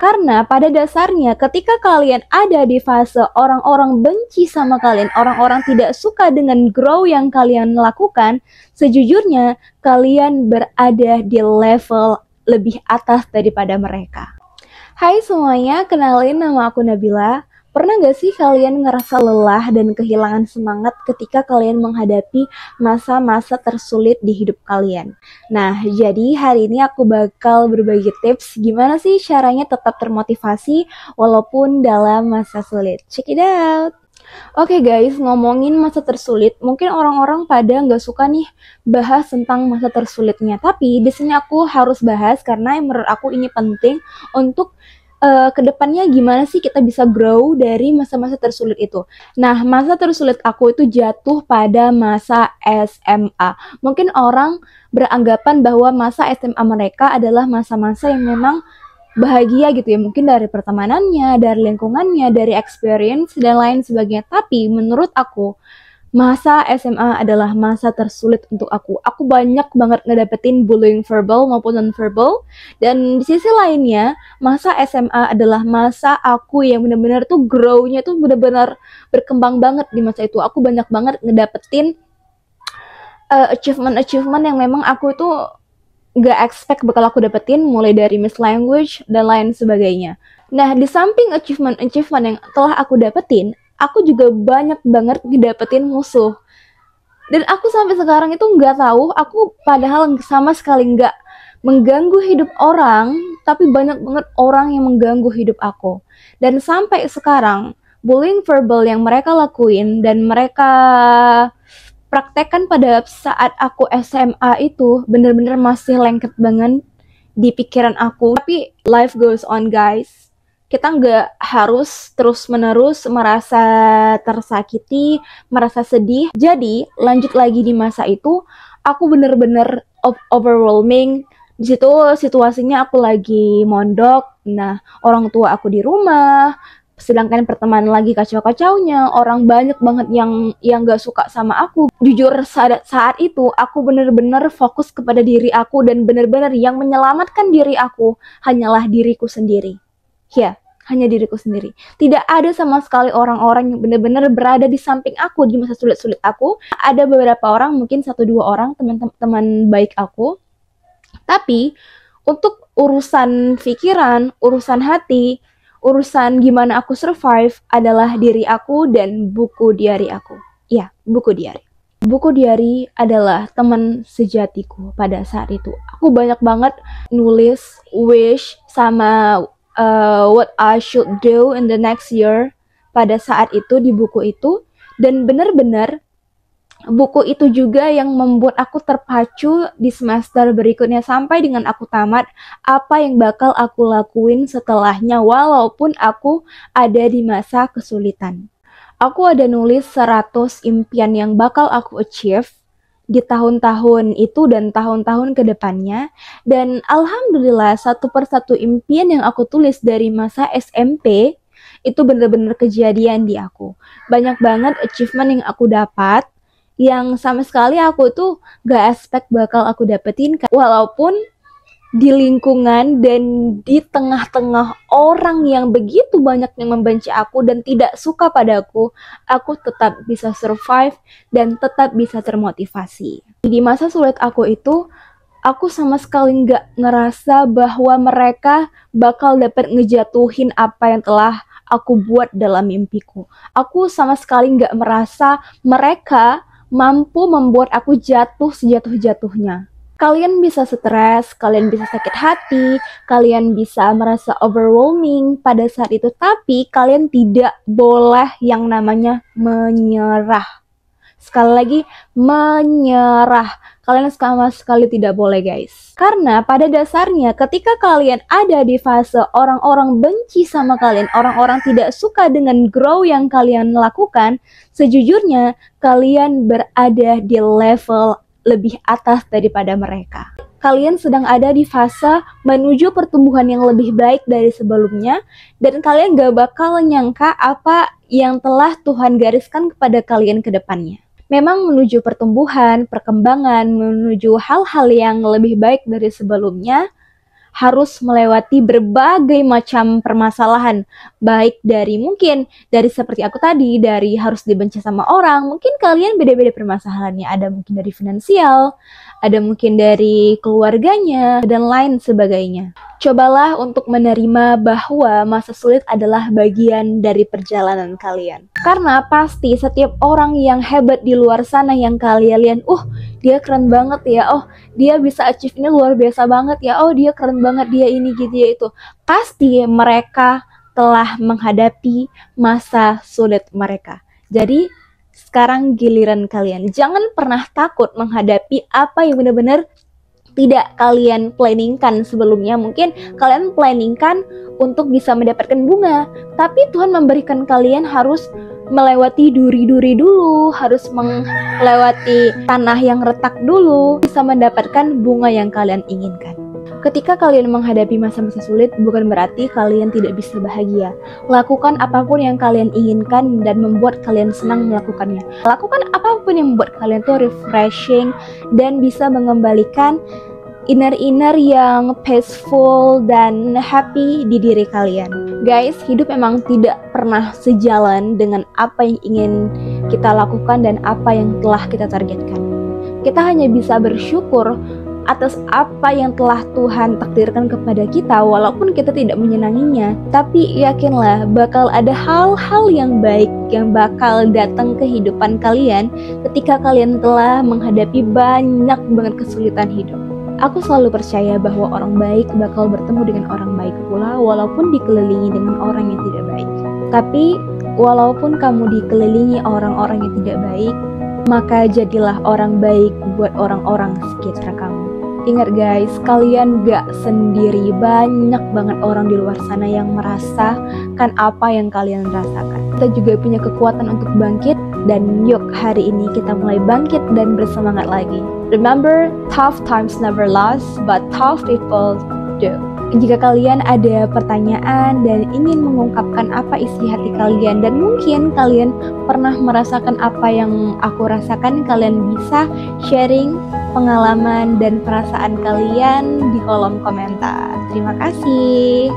Karena pada dasarnya ketika kalian ada di fase orang-orang benci sama kalian, orang-orang tidak suka dengan grow yang kalian lakukan, sejujurnya kalian berada di level lebih atas daripada mereka. Hai semuanya, kenalin nama aku Nabila. Pernah gak sih kalian ngerasa lelah dan kehilangan semangat ketika kalian menghadapi masa-masa tersulit di hidup kalian? Nah, jadi hari ini aku bakal berbagi tips gimana sih caranya tetap termotivasi walaupun dalam masa sulit. Check it out! Oke guys, ngomongin masa tersulit, mungkin orang-orang pada nggak suka nih bahas tentang masa tersulitnya. Tapi di sini aku harus bahas karena menurut aku ini penting untuk kedepannya gimana sih kita bisa grow dari masa-masa tersulit itu. Nah, masa tersulit aku itu jatuh pada masa SMA. Mungkin orang beranggapan bahwa masa SMA mereka adalah masa-masa yang memang bahagia gitu ya, mungkin dari pertemanannya, dari lingkungannya, dari experience dan lain sebagainya. Tapi menurut aku masa SMA adalah masa tersulit untuk aku. Aku banyak banget ngedapetin bullying verbal maupun non-verbal. Dan di sisi lainnya, masa SMA adalah masa aku yang benar-benar tuh grow-nya tuh benar-benar berkembang banget di masa itu. Aku banyak banget ngedapetin achievement-achievement yang memang aku itu gak expect bakal aku dapetin, mulai dari Miss Language dan lain sebagainya. Nah, di samping achievement-achievement yang telah aku dapetin, aku juga banyak banget ngedapetin musuh. Dan aku sampai sekarang itu nggak tahu, aku padahal sama sekali nggak mengganggu hidup orang, tapi banyak banget orang yang mengganggu hidup aku. Dan sampai sekarang, bullying verbal yang mereka lakuin dan mereka praktekkan pada saat aku SMA itu bener-bener masih lengket banget di pikiran aku. Tapi life goes on guys. Kita nggak harus terus-menerus merasa tersakiti, merasa sedih. Jadi, lanjut lagi di masa itu, aku bener-bener overwhelming. Di situ situasinya aku lagi mondok. Nah, orang tua aku di rumah, sedangkan pertemanan lagi kacau-kacaunya. Orang banyak banget yang nggak suka sama aku. Jujur, saat itu, aku bener-bener fokus kepada diri aku dan bener-bener yang menyelamatkan diri aku hanyalah diriku sendiri. Ya, hanya diriku sendiri. Tidak ada sama sekali orang-orang yang benar-benar berada di samping aku di masa sulit-sulit aku. Ada beberapa orang, mungkin 1-2 orang teman-teman baik aku. Tapi untuk urusan pikiran, urusan hati, urusan gimana aku survive adalah diri aku dan buku diary aku. Ya, buku diary. Buku diary adalah teman sejatiku pada saat itu. Aku banyak banget nulis wish sama what I should do in the next year pada saat itu di buku itu. Dan benar-benar buku itu juga yang membuat aku terpacu di semester berikutnya sampai dengan aku tamat, apa yang bakal aku lakuin setelahnya walaupun aku ada di masa kesulitan. Aku ada nulis 100 impian yang bakal aku achieve di tahun-tahun itu dan tahun-tahun ke depannya. Dan alhamdulillah satu persatu impian yang aku tulis dari masa SMP itu bener-bener kejadian di aku. Banyak banget achievement yang aku dapat yang sama sekali aku tuh gak expect bakal aku dapetin, walaupun di lingkungan dan di tengah-tengah orang yang begitu banyak yang membenci aku dan tidak suka padaku, aku tetap bisa survive dan tetap bisa termotivasi. Di masa sulit aku itu, aku sama sekali nggak ngerasa bahwa mereka bakal dapat ngejatuhin apa yang telah aku buat dalam mimpiku. Aku sama sekali nggak merasa mereka mampu membuat aku jatuh sejatuh-jatuhnya. Kalian bisa stres, kalian bisa sakit hati, kalian bisa merasa overwhelming pada saat itu, tapi kalian tidak boleh yang namanya menyerah. Sekali lagi, menyerah. Kalian sama sekali tidak boleh guys. Karena pada dasarnya ketika kalian ada di fase orang-orang benci sama kalian, orang-orang tidak suka dengan grow yang kalian lakukan, sejujurnya kalian berada di level lebih atas daripada mereka. Kalian sedang ada di fase menuju pertumbuhan yang lebih baik dari sebelumnya, dan kalian gak bakal nyangka apa yang telah Tuhan gariskan kepada kalian ke depannya. Memang menuju pertumbuhan, perkembangan, menuju hal-hal yang lebih baik dari sebelumnya, harus melewati berbagai macam permasalahan, baik dari mungkin dari seperti aku tadi, dari harus dibenci sama orang. Mungkin kalian beda-beda permasalahannya, ada mungkin dari finansial, ada mungkin dari keluarganya, dan lain sebagainya. Cobalah untuk menerima bahwa masa sulit adalah bagian dari perjalanan kalian. Karena pasti setiap orang yang hebat di luar sana yang kalian lihat, dia keren banget ya, dia bisa achieve ini luar biasa banget ya, dia keren banget, dia ini gitu ya itu. Pasti mereka telah menghadapi masa sulit mereka. Jadi sekarang giliran kalian. Jangan pernah takut menghadapi apa yang benar-benar tidak kalian planningkan sebelumnya. Mungkin kalian planningkan untuk bisa mendapatkan bunga, tapi Tuhan memberikan kalian harus melewati duri-duri dulu, harus melewati tanah yang retak dulu, bisa mendapatkan bunga yang kalian inginkan. Ketika kalian menghadapi masa-masa sulit, bukan berarti kalian tidak bisa bahagia. Lakukan apapun yang kalian inginkan dan membuat kalian senang melakukannya. Lakukan apapun yang membuat kalian tuh refreshing dan bisa mengembalikan inner yang peaceful dan happy di diri kalian. Guys, hidup memang tidak pernah sejalan dengan apa yang ingin kita lakukan dan apa yang telah kita targetkan. Kita hanya bisa bersyukur atas apa yang telah Tuhan takdirkan kepada kita, walaupun kita tidak menyenanginya. Tapi yakinlah bakal ada hal-hal yang baik yang bakal datang ke kehidupan kalian ketika kalian telah menghadapi banyak banget kesulitan hidup. Aku selalu percaya bahwa orang baik bakal bertemu dengan orang baik pula, walaupun dikelilingi dengan orang yang tidak baik. Tapi walaupun kamu dikelilingi orang-orang yang tidak baik, maka jadilah orang baik buat orang-orang sekitar kamu. Ingat guys, kalian gak sendiri. Banyak banget orang di luar sana yang merasakan apa yang kalian rasakan. Kita juga punya kekuatan untuk bangkit. Dan yuk hari ini kita mulai bangkit dan bersemangat lagi. Remember, tough times never last, but tough people do. Jika kalian ada pertanyaan dan ingin mengungkapkan apa isi hati kalian, dan mungkin kalian pernah merasakan apa yang aku rasakan, kalian bisa sharing pengalaman dan perasaan kalian di kolom komentar. Terima kasih.